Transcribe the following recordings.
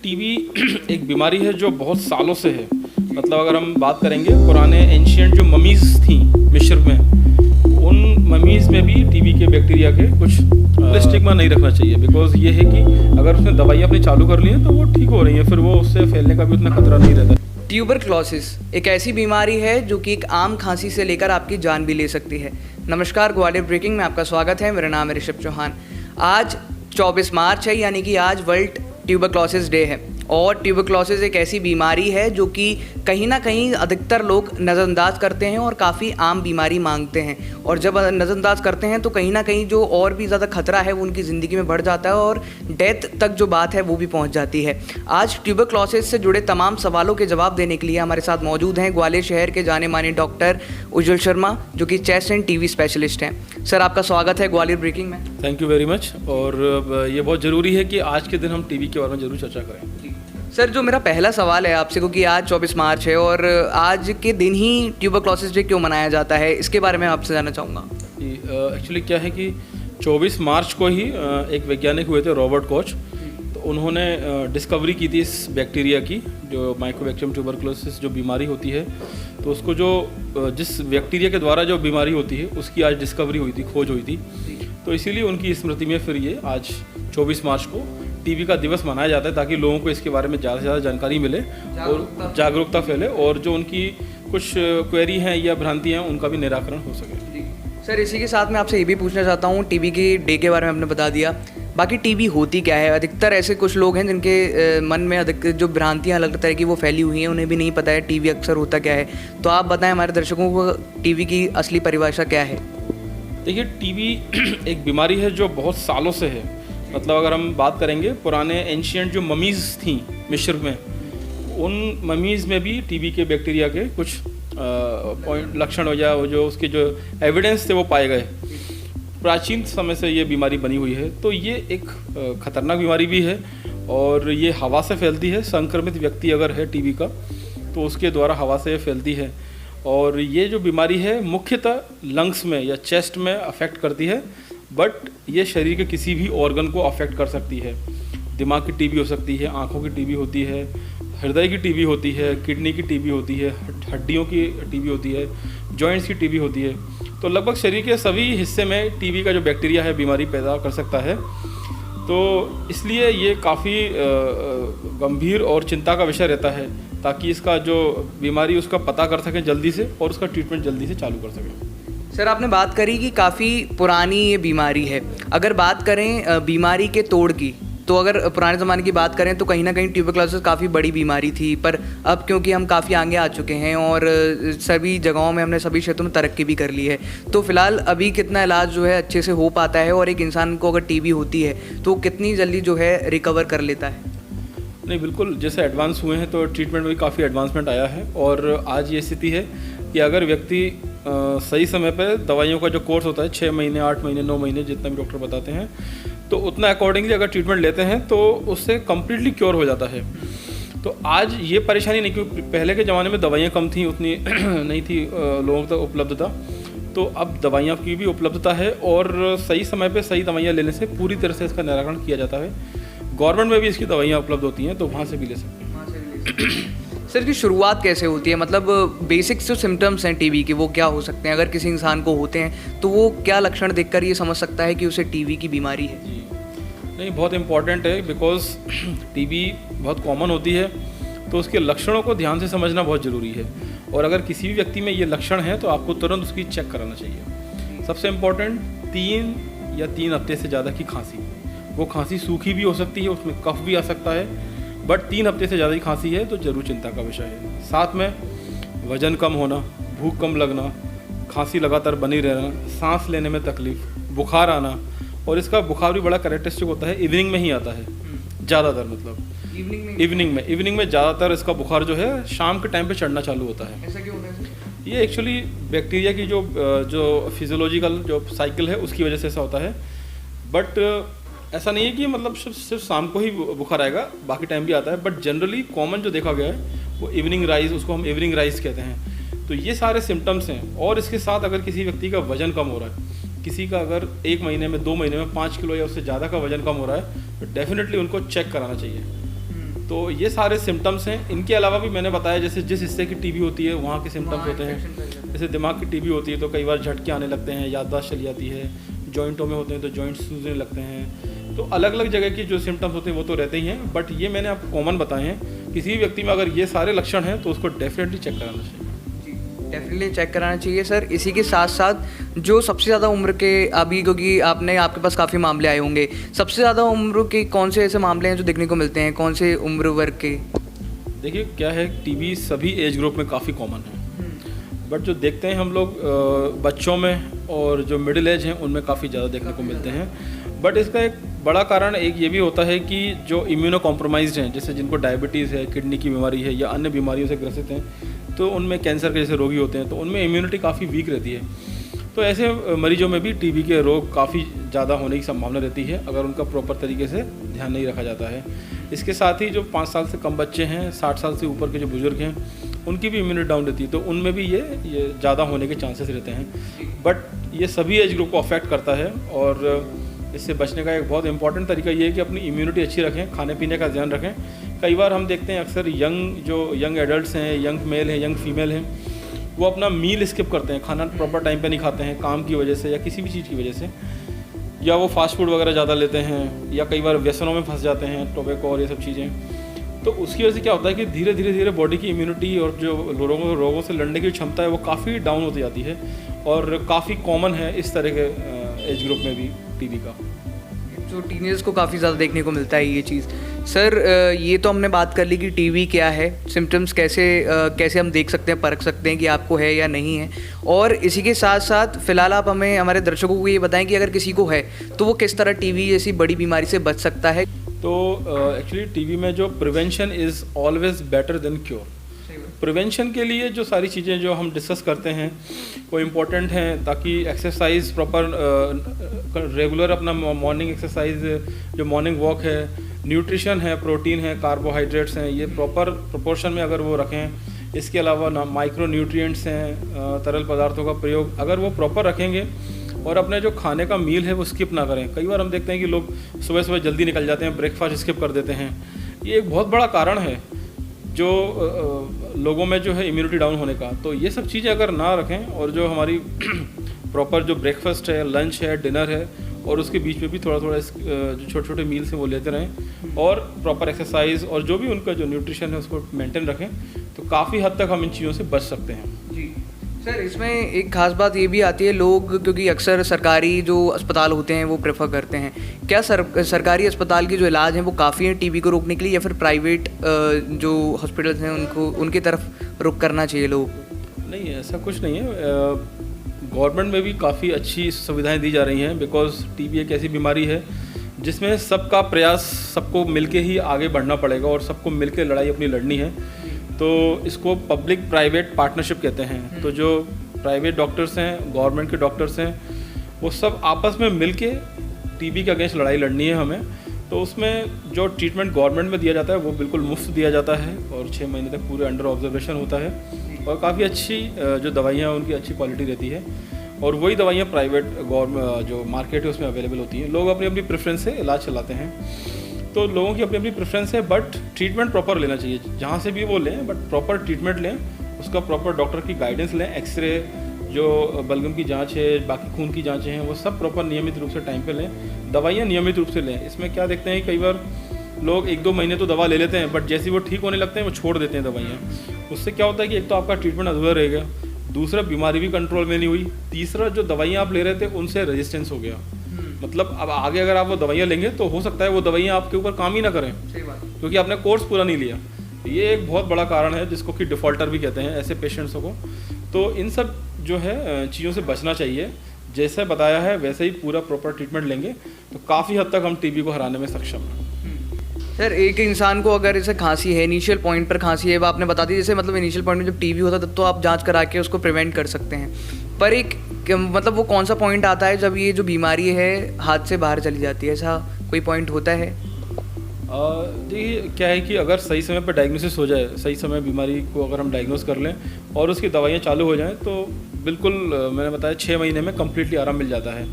TB एक बीमारी है जो बहुत सालों से है। मतलब अगर हम बात करेंगे पुराने एंशियंट जो ममीज़ थी मिस्र में, उन ममीज़ में भी टीबी के बैक्टीरिया के कुछ स्टिग्मा नहीं रखना चाहिए। बिकॉज ये है कि अगर उसने दवाइयाँ अपनी चालू कर ली हैं तो वो ठीक हो रही हैं, फिर वो उससे फैलने का भी उतना खतरा नहीं रहता। ट्यूबरक्लोसिस एक ऐसी बीमारी है जो कि एक आम खांसी से लेकर आपकी जान भी ले सकती है। नमस्कार, ग्वालियर ब्रेकिंग में आपका स्वागत है। मेरा नाम है ऋषभ चौहान। आज 24 मार्च है, यानी कि आज वर्ल्ड ट्यूबरक्लोसिस डे है। और ट्यूबरक्लोसिस एक ऐसी बीमारी है जो कि कहीं ना कहीं अधिकतर लोग नज़रअंदाज करते हैं और काफ़ी आम बीमारी मांगते हैं। और जब नज़रअंदाज करते हैं तो कहीं ना कहीं जो और भी ज़्यादा खतरा है वो उनकी ज़िंदगी में बढ़ जाता है और डेथ तक जो बात है वो भी पहुंच जाती है। आज ट्यूबरक्लोसिस से जुड़े तमाम सवालों के जवाब देने के लिए हमारे साथ मौजूद हैं ग्वालियर शहर के जाने माने डॉक्टर उज्ज्वल शर्मा, जो कि चेस्ट एंड टीबी स्पेशलिस्ट हैं। सर, आपका स्वागत है ग्वालियर ब्रेकिंग में। Thank you very much. और ये बहुत ज़रूरी है कि आज के दिन हम टीबी के बारे में ज़रूर चर्चा करें। सर, जो मेरा पहला सवाल है आपसे, क्योंकि आज 24 मार्च है और आज के दिन ही ट्यूबरक्लोसिस डे क्यों मनाया जाता है, इसके बारे में आपसे जानना चाहूँगा। एक्चुअली क्या है कि 24 मार्च को ही एक वैज्ञानिक हुए थे, रॉबर्ट कोच। तो उन्होंने डिस्कवरी की थी इस बैक्टीरिया की, जो माइकोबैक्टीरियम ट्यूबरक्लोसिस जो बीमारी होती है। तो उसको जिस बैक्टीरिया के द्वारा जो बीमारी होती है उसकी आज डिस्कवरी हुई थी, खोज हुई थी। तो इसीलिए उनकी स्मृति में फिर ये आज 24 मार्च को टीबी का दिवस मनाया जाता है, ताकि लोगों को इसके बारे में ज़्यादा से ज़्यादा जानकारी मिले और जागरूकता फैले, और जो उनकी कुछ क्वेरी हैं या भ्रांतियाँ हैं उनका भी निराकरण हो सके। सर, इसी के साथ मैं आपसे ये भी पूछना चाहता हूँ, टीबी के डे के बारे में आपने बता दिया, बाकी टीबी होती क्या है? अधिकतर ऐसे कुछ लोग हैं जिनके मन में अधिक जो भ्रांतियाँ अलग तरह की वो फैली हुई हैं, उन्हें भी नहीं पता है टीबी अक्सर होता क्या है। तो आप बताएं हमारे दर्शकों को टीबी की असली परिभाषा क्या है। देखिए, टीबी एक बीमारी है जो बहुत सालों से है। मतलब अगर हम बात करेंगे पुराने एंशियंट जो ममीज़ थी मिस्र में, उन ममीज़ में भी टीबी के बैक्टीरिया के कुछ पॉइंट लक्षण हो जाए, जो उसके जो एविडेंस थे वो पाए गए। प्राचीन समय से ये बीमारी बनी हुई है। तो ये एक खतरनाक बीमारी भी है और ये हवा से फैलती है। संक्रमित व्यक्ति अगर है टीबी का तो उसके द्वारा हवा से फैलती है। और ये जो बीमारी है मुख्यतः लंग्स में या चेस्ट में अफेक्ट करती है, बट ये शरीर के किसी भी ऑर्गन को अफेक्ट कर सकती है। दिमाग की टीबी हो सकती है, आँखों की टीबी होती है, हृदय की टीबी होती है, किडनी की टीबी होती है, हड्डियों की टीबी होती है, जॉइंट्स की टीबी होती है। तो लगभग शरीर के सभी हिस्से में टीबी का जो बैक्टीरिया है बीमारी पैदा कर सकता है। तो इसलिए ये काफ़ी गंभीर और चिंता का विषय रहता है, ताकि इसका जो बीमारी उसका पता कर सकें जल्दी से और उसका ट्रीटमेंट जल्दी से चालू कर सकें। सर, आपने बात करी कि काफ़ी पुरानी ये बीमारी है। अगर बात करें बीमारी के तोड़ की, तो अगर पुराने ज़माने की बात करें तो कहीं ना कहीं ट्यूबरक्लोसिस काफ़ी बड़ी बीमारी थी, पर अब क्योंकि हम काफ़ी आगे आ चुके हैं और सभी जगहों में हमने सभी क्षेत्रों में तरक्की भी कर ली है, तो फिलहाल अभी कितना इलाज जो है अच्छे से हो पाता है, और एक इंसान को अगर टीबी होती है तो कितनी जल्दी जो है रिकवर कर लेता है? नहीं, बिल्कुल, जैसे एडवांस हुए हैं तो ट्रीटमेंट में भी काफ़ी एडवांसमेंट आया है। और आज ये स्थिति है कि अगर व्यक्ति सही समय पर दवाइयों का जो कोर्स होता है 6 महीने, 8 महीने, 9 महीने, जितना भी डॉक्टर बताते हैं, तो उतना अकॉर्डिंगली अगर ट्रीटमेंट लेते हैं तो उससे कम्प्लीटली क्योर हो जाता है। तो आज ये परेशानी नहीं, क्योंकि पहले के ज़माने में दवाइयाँ कम थी, उतनी नहीं थी लोगों तक उपलब्धता। तो अब दवाइयाँ की भी उपलब्धता है और सही समय पर सही दवाइयाँ लेने से पूरी तरह से इसका निराकरण किया जाता है। गवर्नमेंट में भी इसकी दवाइयाँ उपलब्ध होती हैं, तो वहाँ से भी ले सकते हैं। सर, की शुरुआत कैसे होती है? मतलब बेसिक्स जो सिम्टम्स हैं टीबी के वो क्या हो सकते हैं? अगर किसी इंसान को होते हैं तो वो क्या लक्षण देखकर ये समझ सकता है कि उसे टीबी की बीमारी है? जी नहीं, बहुत इम्पॉर्टेंट है, बिकॉज टीबी बहुत कॉमन होती है, तो उसके लक्षणों को ध्यान से समझना बहुत ज़रूरी है। और अगर किसी भी व्यक्ति में ये लक्षण है तो आपको तुरंत उसकी चेक कराना चाहिए। सबसे इम्पॉर्टेंट 3 हफ्ते से ज़्यादा की खांसी, वो खांसी सूखी भी हो सकती है, उसमें कफ भी आ सकता है, बट 3 हफ्ते से ज़्यादा की खांसी है तो ज़रूर चिंता का विषय है। साथ में वज़न कम होना, भूख कम लगना, खांसी लगातार बनी रहना, सांस लेने में तकलीफ, बुखार आना, और इसका बुखार भी बड़ा कैरेक्टरिस्टिक होता है, इवनिंग में ही आता है ज़्यादातर। मतलब इवनिंग में ज़्यादातर इसका बुखार जो है शाम के टाइम पे चढ़ना चालू होता है। ऐसा क्यों होता है? ये एक्चुअली बैक्टीरिया की जो फिजियोलॉजिकल जो साइकिल है उसकी वजह से ऐसा होता है। बट ऐसा नहीं है कि मतलब सिर्फ शाम को ही बुखार आएगा, बाकी टाइम भी आता है। बट जनरली कॉमन जो देखा गया है वो इवनिंग राइज, उसको हम इवनिंग राइज कहते हैं। तो ये सारे सिम्टम्स हैं। और इसके साथ अगर किसी व्यक्ति का वजन कम हो रहा है, किसी का अगर 1 महीने में 2 महीने में 5 किलो या उससे ज़्यादा का वजन कम हो रहा है, तो डेफिनेटली उनको चेक कराना चाहिए। तो ये सारे सिम्टम्स हैं। इनके अलावा भी मैंने बताया जैसे जिस हिस्से की टीबी होती है वहाँ के सिम्टम्स होते हैं। जैसे दिमाग की टीबी होती है तो कई बार झटके आने लगते हैं, याददाश्त चली जाती है। जॉइंटों में होते हैं तो जॉइंट्स सूजने लगते हैं। तो अलग अलग जगह की जो सिम्टम्स होते हैं वो तो रहते ही हैं, बट ये मैंने आपको कॉमन बताए हैं। किसी भी व्यक्ति में अगर ये सारे लक्षण हैं तो उसको डेफिनेटली चेक कराना चाहिए। डेफिनेटली चेक कराना चाहिए सर। इसी के साथ साथ जो सबसे ज़्यादा उम्र के अभी, क्योंकि आपके पास काफ़ी मामले आए होंगे, सबसे ज़्यादा उम्र के कौन से ऐसे मामले हैं जो देखने को मिलते हैं, कौन से उम्र वर्ग के? देखिए क्या है, टीबी सभी एज ग्रुप में काफ़ी कॉमन है, बट जो देखते हैं हम लोग बच्चों में और जो मिडिल एज हैं उनमें काफ़ी ज़्यादा देखने को मिलते हैं। बट इसका एक बड़ा कारण एक ये भी होता है कि जो इम्यूनो कॉम्प्रोमाइज्ड हैं, जैसे जिनको डायबिटीज़ है, किडनी की बीमारी है या अन्य बीमारियों से ग्रसित हैं, तो उनमें कैंसर के जैसे रोगी होते हैं तो उनमें इम्यूनिटी काफ़ी वीक रहती है। तो ऐसे मरीजों में भी टीबी के रोग काफ़ी ज़्यादा होने की संभावना रहती है अगर उनका प्रॉपर तरीके से ध्यान नहीं रखा जाता है। इसके साथ ही जो 5 साल से कम बच्चे हैं, 60 साल से ऊपर के जो बुज़ुर्ग हैं, उनकी भी इम्यूनिटी डाउन रहती है, तो उनमें भी ये ज़्यादा होने के चांसेस रहते हैं। बट ये सभी एज ग्रुप को अफेक्ट करता है और इससे बचने का एक बहुत इंपॉर्टेंट तरीका ये है कि अपनी इम्यूनिटी अच्छी रखें, खाने पीने का ध्यान रखें। कई बार हम देखते हैं अक्सर यंग एडल्ट्स हैं, यंग मेल हैं, यंग फीमेल हैं, वो अपना मील स्किप करते हैं, खाना प्रॉपर टाइम पे नहीं खाते हैं काम की वजह से या किसी भी चीज़ की वजह से, या वो फास्ट फूड वगैरह ज़्यादा लेते हैं या कई बार व्यसनों में फंस जाते हैं, टोबैको और ये सब चीज़ें। तो उसकी वजह से क्या होता है कि धीरे धीरे बॉडी की इम्यूनिटी और जो रोगों से लड़ने की क्षमता है वो काफ़ी डाउन होती जाती है और काफ़ी कॉमन है इस तरह के एज ग्रुप में भी टीबी का। जो टीनेजर्स को काफ़ी ज़्यादा देखने को मिलता है ये चीज़। सर ये तो हमने बात कर ली कि टीबी क्या है, सिम्टम्स कैसे हम देख सकते हैं, परख सकते हैं कि आपको है या नहीं है, और इसी के साथ साथ फ़िलहाल आप हमें हमारे दर्शकों को ये बताएं कि अगर किसी को है तो वो किस तरह टीबी जैसी बड़ी बीमारी से बच सकता है। तो एक्चुअली टीबी में जो prevention is always better than cure. Prevention के लिए जो सारी चीज़ें जो हम डिस्कस करते हैं वो इम्पोर्टेंट हैं, ताकि एक्सरसाइज प्रॉपर रेगुलर अपना मॉर्निंग एक्सरसाइज, जो मॉर्निंग वॉक है, न्यूट्रिशन है, प्रोटीन है, कार्बोहाइड्रेट्स हैं, ये प्रॉपर प्रोपोर्शन में अगर वो रखें। इसके अलावा माइक्रो न्यूट्रिएंट्स हैं, तरल पदार्थों का प्रयोग अगर वो प्रॉपर रखेंगे और अपने जो खाने का मील है वो स्किप ना करें। कई बार हम देखते हैं कि लोग सुबह सुबह जल्दी निकल जाते हैं, ब्रेकफास्ट स्किप कर देते हैं। ये एक बहुत बड़ा कारण है जो लोगों में जो है इम्यूनिटी डाउन होने का। तो ये सब चीज़ें अगर ना रखें और जो हमारी प्रॉपर जो ब्रेकफास्ट है, लंच है, डिनर है, और उसके बीच में भी थोड़ा थोड़ा जो छोटे छोटे मील्स हैं वो लेते रहें और प्रॉपर एक्सरसाइज और जो भी उनका जो न्यूट्रिशन है उसको मेंटेन रखें, तो काफ़ी हद तक हम इन चीज़ों से बच सकते हैं। जी सर, इसमें एक खास बात ये भी आती है, लोग क्योंकि अक्सर सरकारी जो अस्पताल होते हैं वो प्रेफर करते हैं, क्या सरकारी अस्पताल के जो इलाज हैं वो काफ़ी हैं टीबी को रोकने के लिए, या फिर प्राइवेट जो हॉस्पिटल्स हैं उनकी तरफ रुख करना चाहिए लोग? नहीं, ऐसा कुछ नहीं है। गवर्नमेंट में भी काफ़ी अच्छी सुविधाएं दी जा रही हैं, बिकॉज टीबी एक ऐसी बीमारी है जिसमें सबका प्रयास, सबको मिलके ही आगे बढ़ना पड़ेगा और सबको मिलके लड़ाई अपनी लड़नी है। तो इसको पब्लिक प्राइवेट पार्टनरशिप कहते हैं। तो जो प्राइवेट डॉक्टर्स हैं, गवर्नमेंट के डॉक्टर्स हैं, वो सब आपस में मिलके टीबी के अगेंस्ट लड़ाई लड़नी है हमें। तो उसमें जो ट्रीटमेंट गवर्नमेंट में दिया जाता है वो बिल्कुल मुफ्त दिया जाता है और 6 महीने तक पूरे अंडर ऑब्जर्वेशन होता है और काफ़ी अच्छी जो दवाइयाँ उनकी अच्छी क्वालिटी रहती है, और वही दवाइयाँ प्राइवेट जो मार्केट है उसमें अवेलेबल होती हैं। लोग अपनी अपनी प्रेफरेंस से इलाज चलाते हैं, तो लोगों की अपनी अपनी प्रेफरेंस है, बट ट्रीटमेंट प्रॉपर लेना चाहिए। जहाँ से भी वो लें बट प्रॉपर ट्रीटमेंट लें, उसका प्रॉपर डॉक्टर की गाइडेंस लें। एक्सरे, जो बलगम की जांच है, बाकी खून की जांचें हैं, वो सब प्रॉपर नियमित रूप से टाइम पे लें। दवाइयाँ नियमित रूप से लें। इसमें क्या देखते हैं, कई बार लोग 1-2 महीने तो दवा ले लेते हैं, बट जैसे वो ठीक होने लगते हैं वो छोड़ देते हैं दवाइयाँ। उससे क्या होता है कि एक तो आपका ट्रीटमेंट अधूरा रह गया, दूसरा बीमारी भी कंट्रोल में नहीं हुई, तीसरा जो दवाइयाँ आप ले रहे थे उनसे रेजिस्टेंस हो गया। मतलब अब आगे अगर आप वो दवाइयाँ लेंगे तो हो सकता है वो दवाइयाँ आपके ऊपर काम ही ना करें, क्योंकि आपने कोर्स पूरा नहीं लिया। ये एक बहुत बड़ा कारण है जिसको कि डिफ़ॉल्टर भी कहते हैं ऐसे पेशेंट्सों को। तो इन सब जो है चीज़ों से बचना चाहिए। जैसे बताया है वैसे ही पूरा प्रॉपर ट्रीटमेंट लेंगे तो काफ़ी हद तक हम टीबी को हराने में सक्षम हैं। सर, एक इंसान को अगर जैसे खांसी है, इनिशियल पॉइंट पर खांसी है, वो आपने बता दी, जैसे मतलब इनिशियल पॉइंट में जब टीबी होता है तब तो आप जांच करा के उसको प्रिवेंट कर सकते हैं, पर एक मतलब वो कौन सा पॉइंट आता है जब ये जो बीमारी है हाथ से बाहर चली जाती है, ऐसा कोई पॉइंट होता है? देखिए क्या है कि अगर सही समय पर डायग्नोसिस हो जाए, सही समय बीमारी को अगर हम डायग्नोस कर लें और उसकी दवाइयाँ चालू हो जाएं तो बिल्कुल मैंने बताया 6 महीने में कम्प्लीटली आराम मिल जाता है।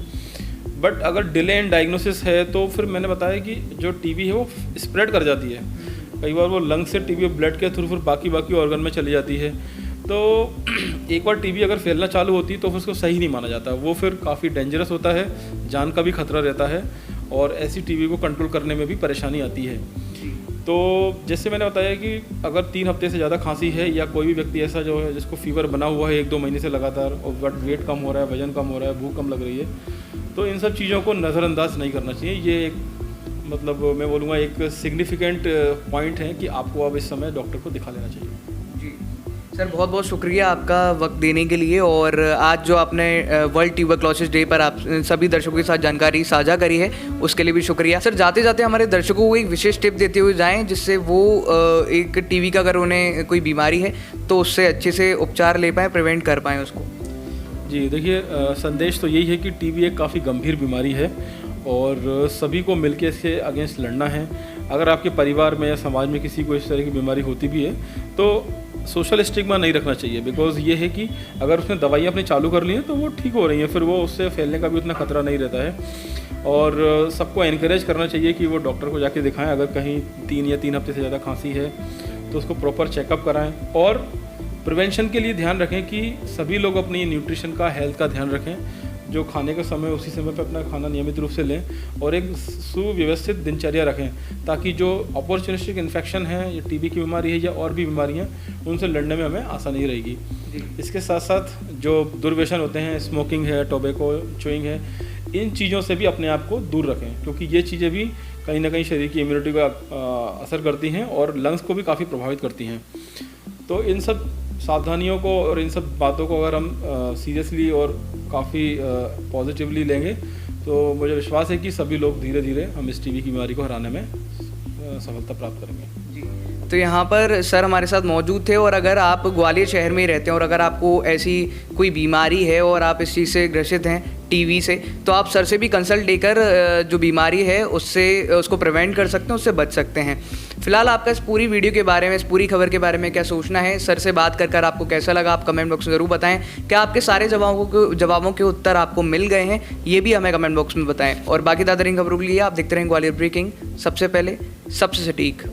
बट अगर डिले इन डायग्नोसिस है तो फिर मैंने बताया कि जो टीबी है वो स्प्रेड कर जाती है। कई बार वो लंग से टीबी ब्लड के थ्रू फिर बाकी ऑर्गन में चली जाती है। तो एक बार टीबी अगर फैलना चालू होती है तो फिर उसको सही नहीं माना जाता, वो फिर काफ़ी डेंजरस होता है, जान का भी खतरा रहता है और ऐसी टीबी को कंट्रोल करने में भी परेशानी आती है। तो जैसे मैंने बताया कि अगर 3 हफ्ते से ज़्यादा खांसी है या कोई भी व्यक्ति ऐसा जो है जिसको फीवर बना हुआ है 1-2 महीने से लगातार और वेट कम हो रहा है, वजन कम हो रहा है, भूख कम लग रही है, तो इन सब चीज़ों को नज़रअंदाज नहीं करना चाहिए। ये एक मतलब मैं बोलूँगा एक सिग्निफिकेंट पॉइंट है कि आपको अब इस समय डॉक्टर को दिखा लेना चाहिए। जी सर, बहुत बहुत शुक्रिया आपका वक्त देने के लिए, और आज जो आपने वर्ल्ड ट्यूबरक्लोसिस डे पर आप सभी दर्शकों के साथ जानकारी साझा करी है उसके लिए भी शुक्रिया। सर, जाते जाते हमारे दर्शकों को एक विशेष टिप देते हुए जाएं जिससे वो एक टीबी का अगर उन्हें कोई बीमारी है तो उससे अच्छे से उपचार ले पाएँ, प्रिवेंट कर पाएँ उसको। जी देखिए, संदेश तो यही है कि टीबी एक काफ़ी गंभीर बीमारी है और सभी को मिलकर इसके अगेंस्ट लड़ना है। अगर आपके परिवार में या समाज में किसी को इस तरह की बीमारी होती भी है तो सोशल स्टिग्मा नहीं रखना चाहिए, बिकॉज़ ये है कि अगर उसने दवाइयाँ अपनी चालू कर ली हैं तो वो ठीक हो रही हैं, फिर वो उससे फैलने का भी उतना खतरा नहीं रहता है। और सबको एनकरेज करना चाहिए कि वो डॉक्टर को जाके दिखाएं। अगर कहीं 3 या 3 हफ्ते से ज़्यादा खांसी है तो उसको प्रॉपर चेकअप कराएं और प्रिवेंशन के लिए ध्यान रखें कि सभी लोग अपनी न्यूट्रिशन का, हेल्थ का ध्यान रखें, जो खाने का समय उसी समय पर अपना खाना नियमित रूप से लें और एक सुव्यवस्थित दिनचर्या रखें ताकि जो अपॉर्चुनिस्टिक इन्फेक्शन है, या टीबी की बीमारी है या और भी बीमारियां, उनसे लड़ने में हमें आसानी रहेगी। इसके साथ साथ जो दुर्व्यसन होते हैं, स्मोकिंग है, टोबैको च्यूइंग है, इन चीज़ों से भी अपने आप को दूर रखें क्योंकि ये चीज़ें भी कहीं ना कहीं शरीर की इम्यूनिटी को असर करती हैं और लंग्स को भी काफ़ी प्रभावित करती हैं। तो इन सब सावधानियों को और इन सब बातों को अगर हम सीरियसली और काफ़ी पॉजिटिवली लेंगे तो मुझे विश्वास है कि सभी लोग धीरे धीरे हम इस टीबी की बीमारी को हराने में सफलता प्राप्त करेंगे। जी, तो यहाँ पर सर हमारे साथ मौजूद थे, और अगर आप ग्वालियर शहर में ही रहते हैं और अगर आपको ऐसी कोई बीमारी है और आप इस चीज़ से ग्रसित हैं टीबी से, तो आप सर से भी कंसल्ट लेकर जो बीमारी है उसको प्रिवेंट कर सकते हैं, उससे बच सकते हैं। फिलहाल आपका इस पूरी वीडियो के बारे में, इस पूरी खबर के बारे में क्या सोचना है, सर से बात कर आपको कैसा लगा, आप कमेंट बॉक्स में ज़रूर बताएं। क्या आपके सारे जवाबों के उत्तर आपको मिल गए हैं, ये भी हमें कमेंट बॉक्स में बताएं। और बाकी ताज़ा खबरों के लिए आप देखते रहें ग्वालियर ब्रेकिंग, सबसे पहले सबसे सटीक।